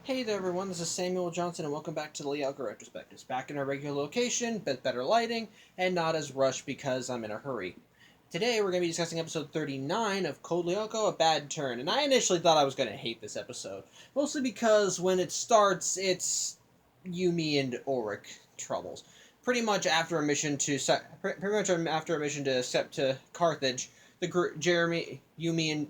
Hey there everyone, this is Samuel Johnson and welcome back to the Lyoko Retrospectives. Back in our regular location, with better lighting, and not as rushed because I'm in a hurry. Today we're going to be discussing episode 39 of Code Lyoko, A Bad Turn, and I initially thought I was going to hate this episode. Mostly because when it starts, it's Yumi and Ulrich troubles. Pretty much after a mission to Carthage, Yumi and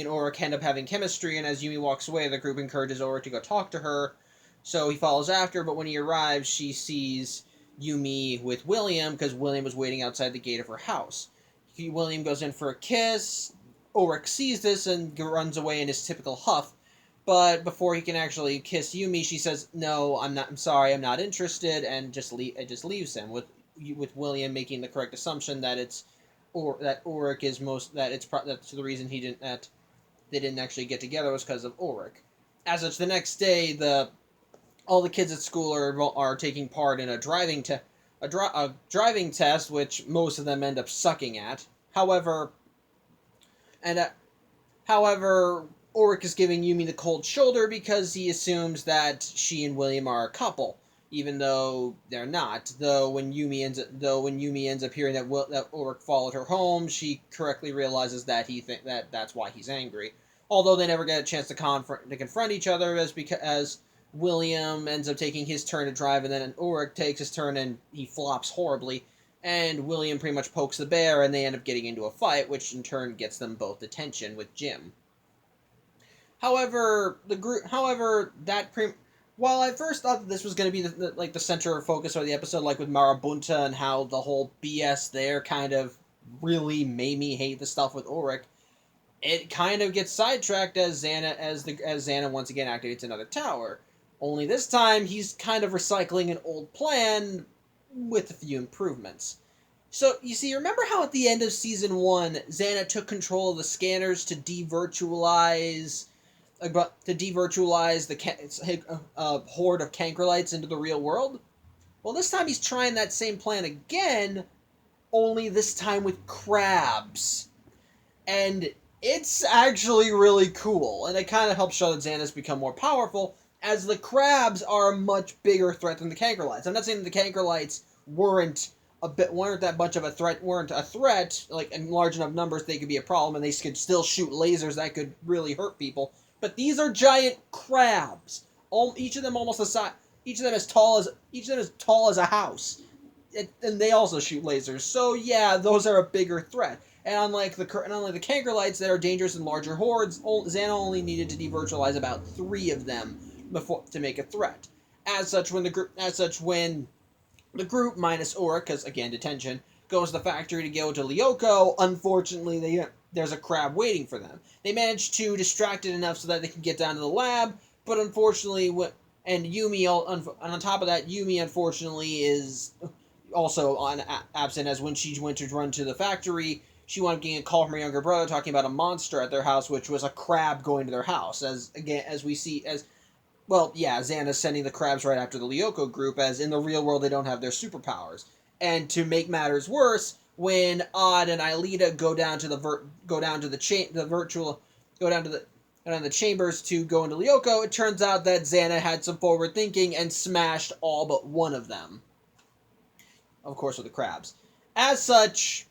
Ulrich end up having chemistry, and as Yumi walks away, the group encourages Ulrich to go talk to her. So he follows after, but when he arrives, she sees Yumi with William because William was waiting outside the gate of her house. William goes in for a kiss. Ulrich sees this and runs away in his typical huff. But before he can actually kiss Yumi, she says, "No, I'm not. I'm sorry, I'm not interested," and just leaves him with William making the correct assumption that it's or that Ulrich is that's the reason they didn't actually get together was because of Ulrich. As such, the next day, all the kids at school are taking part in a driving test, which most of them end up sucking at. And however, Ulrich is giving Yumi the cold shoulder because he assumes that she and William are a couple, even though they're not. Though when Yumi ends up hearing that Ulrich followed her home, she correctly realizes that that's why he's angry. Although they never get a chance to confront each other, as William ends up taking his turn to drive, and then Ulrich takes his turn and he flops horribly. And William pretty much pokes the bear, and they end up getting into a fight, which in turn gets them both detention with Jim. However, while I first thought that this was going to be the center of focus of the episode, like with Marabunta and how the whole BS there kind of really made me hate the stuff with Ulrich, it kind of gets sidetracked as Xana once again activates another tower. Only this time he's kind of recycling an old plan with a few improvements. So, you see, remember how at the end of Season 1, Xana took control of the scanners to devirtualize the horde of Cancrelites into the real world? Well, this time he's trying that same plan again, only this time with crabs. And it's actually really cool, and it kind of helps show that Xana's become more powerful, as the crabs are a much bigger threat than the Cancrelites. I'm not saying that the Cancrelites weren't a threat, like in large enough numbers they could be a problem, and they could still shoot lasers that could really hurt people. But these are giant crabs. Each of them almost the size. Each of them as tall as a house, and they also shoot lasers. So yeah, those are a bigger threat. And unlike the Cancrelites that are dangerous in larger hordes, Xana only needed to devirtualize about 3 of them before to make a threat. As such, when the group minus Ulrich, because again detention, goes to the factory to go to Lyoko, unfortunately there's a crab waiting for them. They manage to distract it enough so that they can get down to the lab, but unfortunately, Yumi, on top of that, Yumi unfortunately is also absent, as when she went to run to the factory, she wound up getting a call from her younger brother talking about a monster at their house, which was a crab going to their house. Xana's sending the crabs right after the Lyoko group, as in the real world they don't have their superpowers. And to make matters worse, when Odd and Aelita go down to the chambers to go into Lyoko, it turns out that Xana had some forward thinking and smashed all but one of them. Of course, with the crabs. As such,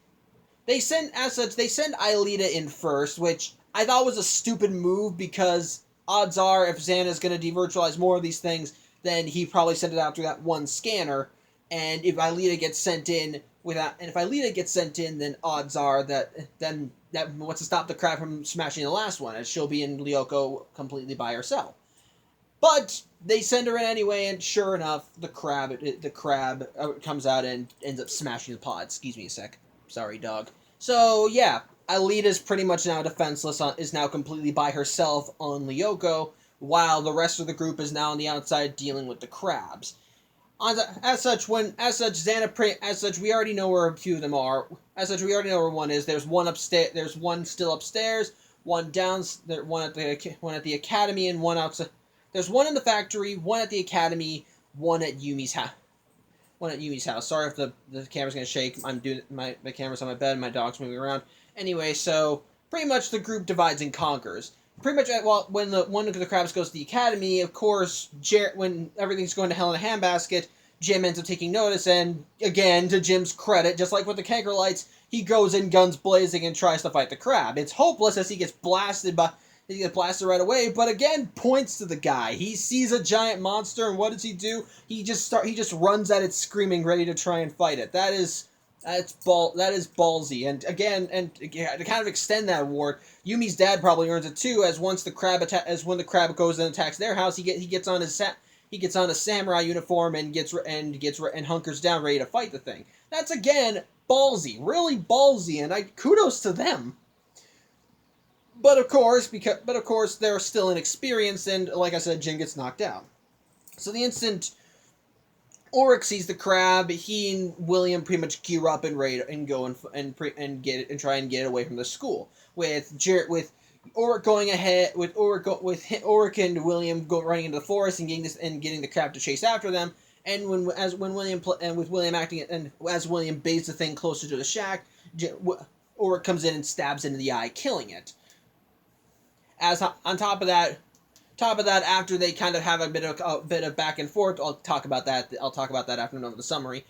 they send Aelita in first, which I thought was a stupid move because odds are if Xana's going to devirtualize more of these things, then he probably sent it out through that one scanner. And if Aelita gets sent in, then odds are that wants to stop the crab from smashing the last one, as she'll be in Lyoko completely by herself. But they send her in anyway, and sure enough, the crab comes out and ends up smashing the pod. Excuse me a sec. Sorry, dog. So yeah, Aelita's pretty much now defenseless, is now completely by herself on Lyoko, while the rest of the group is now on the outside dealing with the crabs. As such, we already know where a few of them are. As such, we already know where one is. There's one upstairs. There's one still upstairs. One one at the academy, and one outside. There's one in the factory. One at the academy. One at Yumi's house. Sorry if the camera's gonna shake. I'm doing the camera's on my bed and my dog's moving around. Anyway, so pretty much the group divides and conquers. pretty much when one of the crabs goes to the academy, of course, when everything's going to hell in a handbasket, Jim ends up taking notice, and again, to Jim's credit, just like with the Cankerlites, he goes in guns blazing and tries to fight the crab. It's hopeless as he gets blasted right away, but again, points to the guy. He sees a giant monster, and what does he do? He just runs at it screaming, ready to try and fight it. That is ballsy. And again, to kind of extend that award, Yumi's dad probably earns it too, as when the crab goes and attacks their house, he gets on a samurai uniform and hunkers down, ready to fight the thing. That's again ballsy, really ballsy, and kudos to them. But of course, they're still inexperienced, and like I said, Jin gets knocked out. So the instant Ulrich sees the crab, he and William pretty much gear up and raid and go and try and get it away from the school. With Ulrich going ahead, with Ulrich and William running into the forest and getting the crab to chase after them. And as William baits the thing closer to the shack, Ulrich comes in and stabs into the eye, killing it. As on top of that, after they kind of have a bit of back and forth, I'll talk about that after another the summary.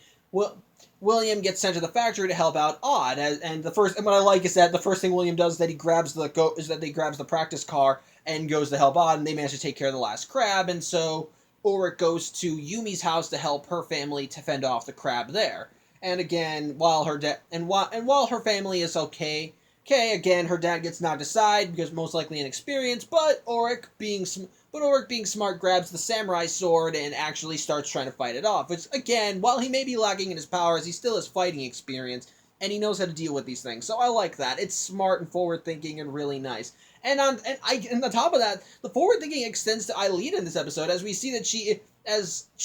William gets sent to the factory to help out Odd, and what I like is that the first thing William does is that he grabs the practice car and goes to help Odd, and they manage to take care of the last crab, and so Ulrich goes to Yumi's house to help her family to fend off the crab there. And again, while her family is okay, again, her dad gets knocked aside because most likely inexperienced, but Ulrich being smart grabs the samurai sword and actually starts trying to fight it off. Which, again, while he may be lacking in his powers, he still has fighting experience, and he knows how to deal with these things. So I like that. It's smart and forward-thinking and really nice. And on top of that, the forward-thinking extends to Eileen in this episode, as we see that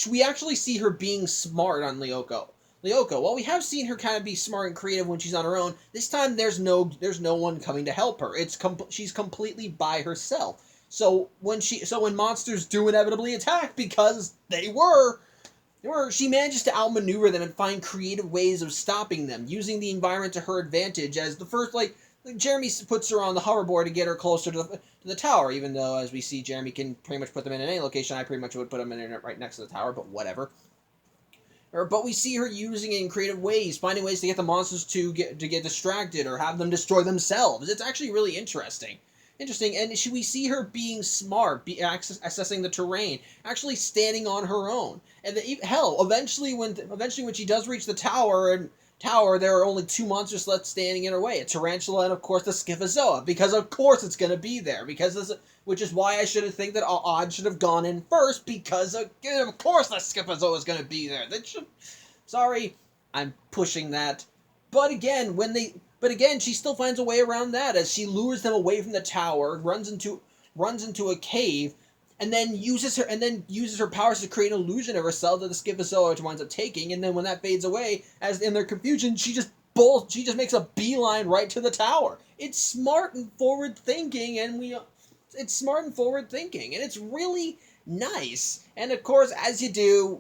we actually see her being smart on Lyoko. While we have seen her kind of be smart and creative when she's on her own, this time there's no one coming to help her. She's completely by herself. So when monsters do inevitably attack, because she manages to outmaneuver them and find creative ways of stopping them, using the environment to her advantage. As the first, Jeremy puts her on the hoverboard to get her closer to the tower, even though, as we see, Jeremy can pretty much put them in any location. I pretty much would put them in it right next to the tower, but whatever. But we see her using it in creative ways, finding ways to get the monsters to get distracted or have them destroy themselves. It's actually really interesting. And we see her being smart, assessing the terrain, actually standing on her own. And eventually when she does reach the tower, there are only two monsters left standing in her way: a tarantula and, of course, the Scyphozoa. Because of course it's going to be there. Which is why I should think that Odd should have gone in first, because of course the Scyphozoa is going to be there. Sorry, I'm pushing that. But again, she still finds a way around that, as she lures them away from the tower, runs into a cave, and then uses her powers to create an illusion of herself that the Scyphozoa winds up taking. And then when that fades away, as in their confusion, she just makes a beeline right to the tower. It's smart and forward thinking, and it's really nice. And of course, as you do,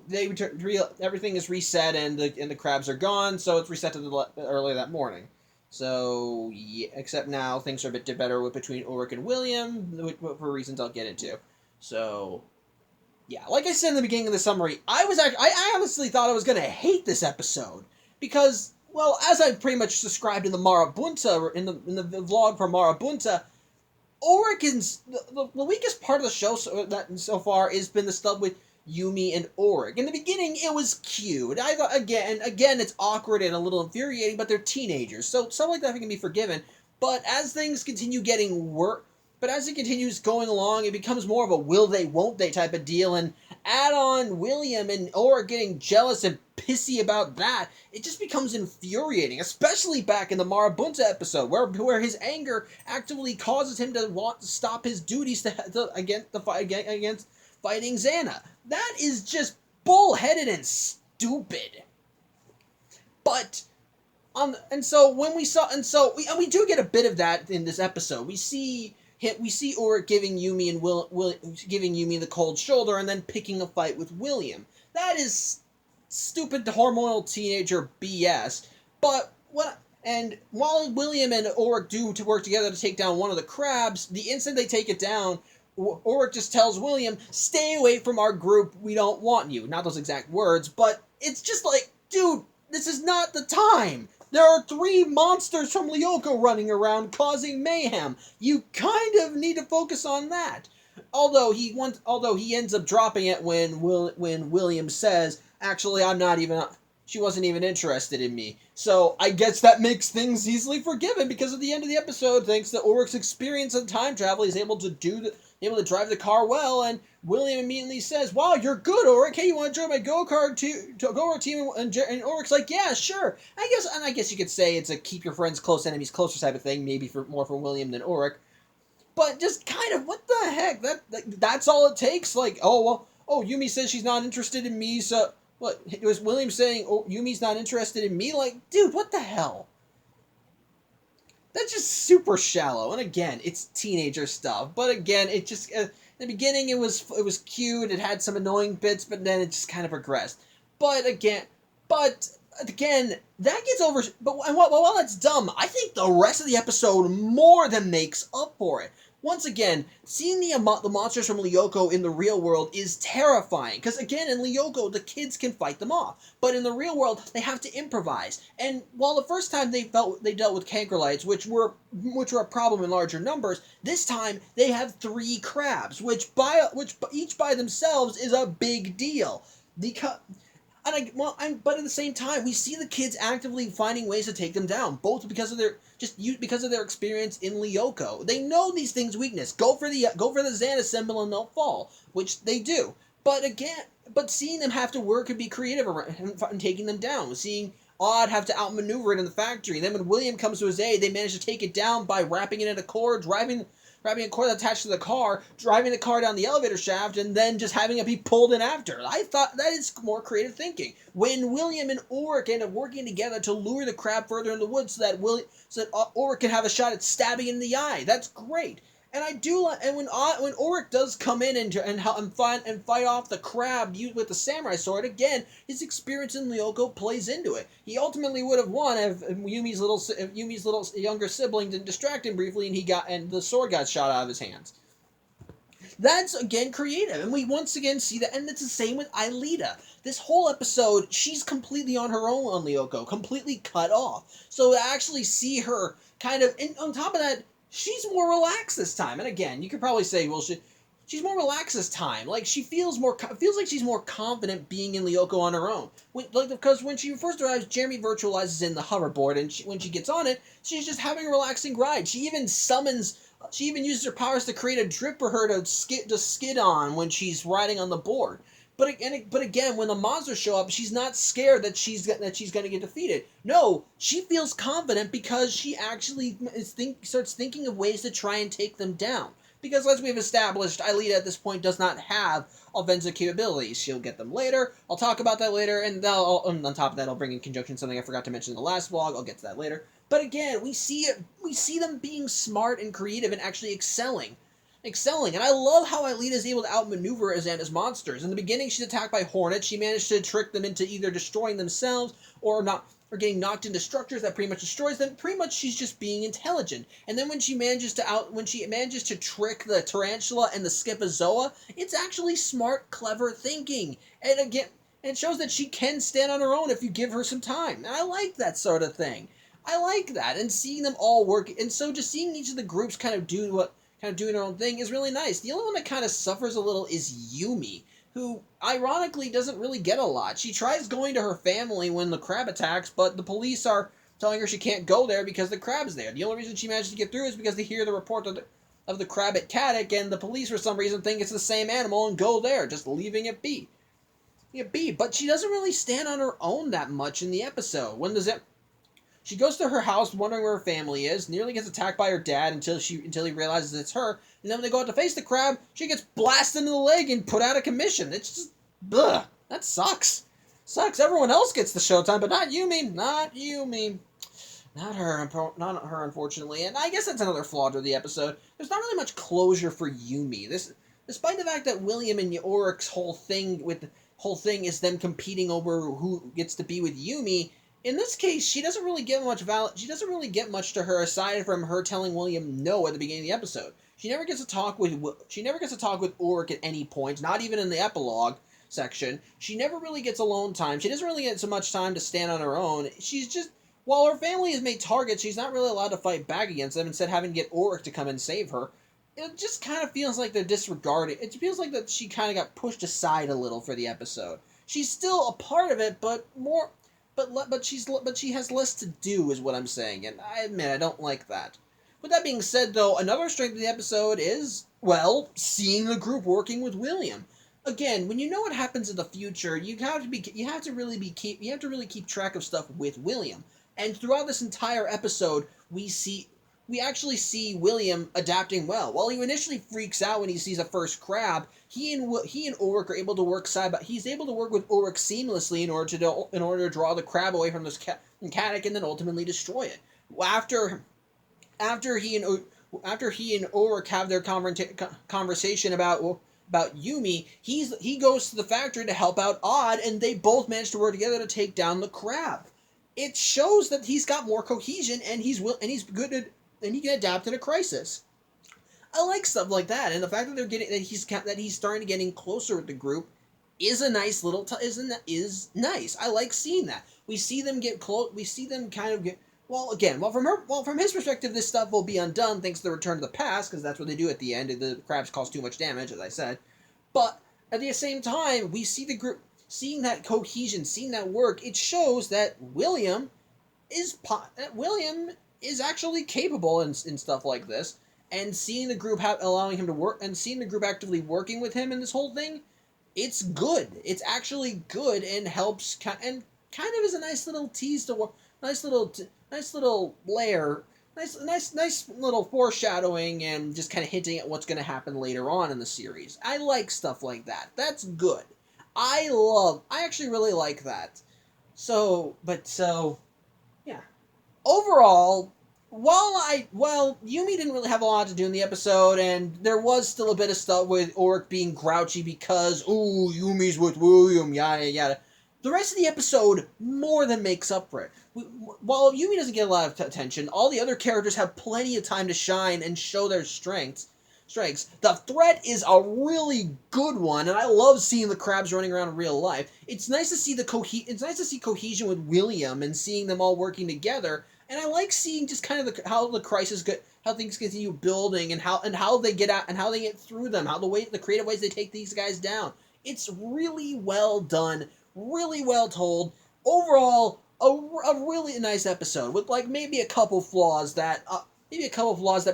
everything is reset, and the crabs are gone, so it's reset to earlier that morning. So, yeah, except now things are a bit better between Ulrich and William, for reasons I'll get into. So, yeah, like I said in the beginning of the summary, I honestly thought I was going to hate this episode, because, well, as I pretty much described in the Marabunta, in the vlog for Marabunta, Ulrich is the weakest part of the show so far has been the stuff with Yumi and Ulrich. In the beginning, it was cute. I thought, again, it's awkward and a little infuriating, but they're teenagers, so stuff like that can be forgiven. But as things continue as it continues going along, it becomes more of a will they, won't they type of deal, and add on William and Ulrich getting jealous and pissy about that, it just becomes infuriating, especially back in the Marabunta episode, where his anger actively causes him to want to stop his duties against fighting Xana. That is just bullheaded and stupid. But we do get a bit of that in this episode. We see Ulrich giving Yumi the cold shoulder and then picking a fight with William. That is stupid hormonal teenager BS. But And while William and Ulrich do to work together to take down one of the crabs, the instant they take it down, Ulrich just tells William, "Stay away from our group, we don't want you." Not those exact words, but it's just like, dude, this is not the time. There are 3 monsters from Lyoko running around causing mayhem. You kind of need to focus on that. Although he ends up dropping it when William says, "Actually, she wasn't even interested in me." So I guess that makes things easily forgiven, because at the end of the episode, thanks to Ulrich's experience in time travel, he's able to drive the car well, and William immediately says, "Wow, you're good, Ulrich. Hey, you want to join my go-kart team?" And Ulrich's like, "Yeah, sure." I guess you could say it's a keep your friends close, enemies closer type of thing, maybe more for William than Ulrich. But just kind of, what the heck? That's all it takes? Like, oh, well, Yumi says she's not interested in me, so... What, it was William saying, "Oh, Yumi's not interested in me"? Like, dude, what the hell? That's just super shallow. And again, it's teenager stuff. But again, it just... in the beginning, it was cute. It had some annoying bits, but then it just kind of progressed. But again, that gets over... But while that's dumb, I think the rest of the episode more than makes up for it. Once again, seeing the monsters from Lyoko in the real world is terrifying. Because again, in Lyoko, the kids can fight them off. But in the real world, they have to improvise. And while the first time they dealt with cankerlites, which were a problem in larger numbers, this time they have 3 crabs, which each by themselves is a big deal. But at the same time, we see the kids actively finding ways to take them down, both because of their experience in Lyoko. They know these things' weakness. Go for the Xana symbol and they'll fall, which they do. But seeing them have to work and be creative and taking them down, seeing Odd have to outmaneuver it in the factory. Then when William comes to his aid, they manage to take it down by wrapping it in a cord, grabbing a cord attached to the car, driving the car down the elevator shaft, and then just having it be pulled in after. I thought that is more creative thinking. When William and Ulrich end up working together to lure the crab further in the woods so that Ulrich can have a shot at stabbing it in the eye. That's great. And I do, and when Ulrich does come in and fight off the crab with the samurai sword, again, his experience in Lyoko plays into it. He ultimately would have won if Yumi's little younger sibling didn't distract him briefly, and the sword got shot out of his hands. That's, again, creative, and we once again see that, and it's the same with Aelita. This whole episode, she's completely on her own on Lyoko, completely cut off. So to actually see her kind of, and on top of that, she's more relaxed this time. And again, you could probably say, well, she's more relaxed this time. Like, she feels like she's more confident being in Lyoko on her own. Because when she first arrives, Jeremy virtualizes in the hoverboard, and when she gets on it, she's just having a relaxing ride. She even uses her powers to create a drip for her to skid on when she's riding on the board. But again, when the monsters show up, she's not scared that she's going to get defeated. No, she feels confident because she actually starts thinking of ways to try and take them down. Because as we've established, Aelita at this point does not have offensive capabilities. She'll get them later. I'll talk about that later, and on top of that, I'll bring in conjunction something I forgot to mention in the last vlog. I'll get to that later. But again, we see them being smart and creative and actually excelling. And I love how Aelita is able to outmaneuver Xana's monsters. In the beginning, she's attacked by hornets. She managed to trick them into either destroying themselves or getting knocked into structures that pretty much destroys them. Pretty much, she's just being intelligent. And then when she manages to trick the tarantula and the schizozoa, it's actually smart, clever thinking. And again, it shows that she can stand on her own if you give her some time. And I like that sort of thing. I like that, and seeing them all work, and so just seeing each of the groups kind of doing their own thing is really nice. The only one that kind of suffers a little is Yumi, who ironically doesn't really get a lot. She tries going to her family when the crab attacks, but the police are telling her she can't go there because the crab's there. The only reason she managed to get through is because they hear the report of the crab at Caddick, and the police for some reason think it's the same animal and go there, just leaving it be. But she doesn't really stand on her own that much in the episode. She goes to her house wondering where her family is, nearly gets attacked by her dad until he realizes it's her, and then when they go out to face the crab, she gets blasted in the leg and put out of commission. It's just, ugh, that sucks. Everyone else gets the showtime, but not Yumi. Not her, unfortunately. And I guess that's another flaw to the episode. There's not really much closure for Yumi. Despite the fact that William and Ulrich's whole thing is them competing over who gets to be with Yumi, in this case, she doesn't really get much She doesn't really get much to her aside from her telling William no at the beginning of the episode. She never gets to talk with. She never gets to talk with Ulrich at any point. Not even in the epilogue section. She never really gets alone time. She doesn't really get so much time to stand on her own. She's just. While her family is made targets, she's not really allowed to fight back against them. Instead, having to get Ulrich to come and save her. It just kind of feels like they're disregarding. It feels like that she kind of got pushed aside a little for the episode. She's still a part of it, but more. But she has less to do, is what I'm saying, and I admit I don't like that. With that being said, though, another strength of the episode is, well, seeing the group working with William. Again, when you know what happens in the future, you have to really keep track of stuff with William. And throughout this entire episode, we actually see William adapting well. While he initially freaks out when he sees a first crab, he and Ulrich are able to work he's able to work with Ulrich seamlessly in order to draw the crab away from this mechanic and then ultimately destroy it. After he and Ulrich have their conversation about Yumi, he goes to the factory to help out Odd, and they both manage to work together to take down the crab. It shows that he's got more cohesion and he's good at, and he can adapt in a crisis. I like stuff like that, and the fact that he's starting to getting closer with the group is a nice little is nice. I like seeing that. We see them get close. We see them kind of get. From his perspective, this stuff will be undone thanks to the return to the past, because that's what they do at the end. The crabs cause too much damage, as I said. But at the same time, we see the group seeing that cohesion, seeing that work. It shows that William is actually capable in stuff like this, and seeing the group allowing him to work, and seeing the group actively working with him in this whole thing, it's good. It's actually good and helps, and kind of is a nice little tease to nice little layer, nice little foreshadowing, and just kind of hinting at what's going to happen later on in the series. I like stuff like that. That's good. I actually really like that. Yeah. Overall, while Yumi didn't really have a lot to do in the episode, and there was still a bit of stuff with Ulrich being grouchy because, ooh, Yumi's with William, yada yada, the rest of the episode more than makes up for it. While Yumi doesn't get a lot of attention, all the other characters have plenty of time to shine and show their strengths. The threat is a really good one, and I love seeing the crabs running around in real life. It's nice to see cohesion with William and seeing them all working together. And I like seeing just kind of how things continue building, and how they get out and how they get through them, the creative ways they take these guys down. It's really well done, really well told. Overall, a really nice episode with like maybe a couple flaws that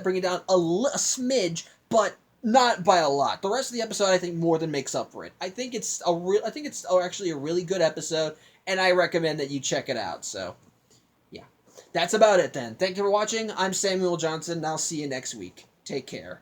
bring it down a smidge, but not by a lot. The rest of the episode, I think, more than makes up for it. I think it's actually a really good episode, and I recommend that you check it out. So, yeah, that's about it then. Thank you for watching. I'm Samuel Johnson, and I'll see you next week. Take care.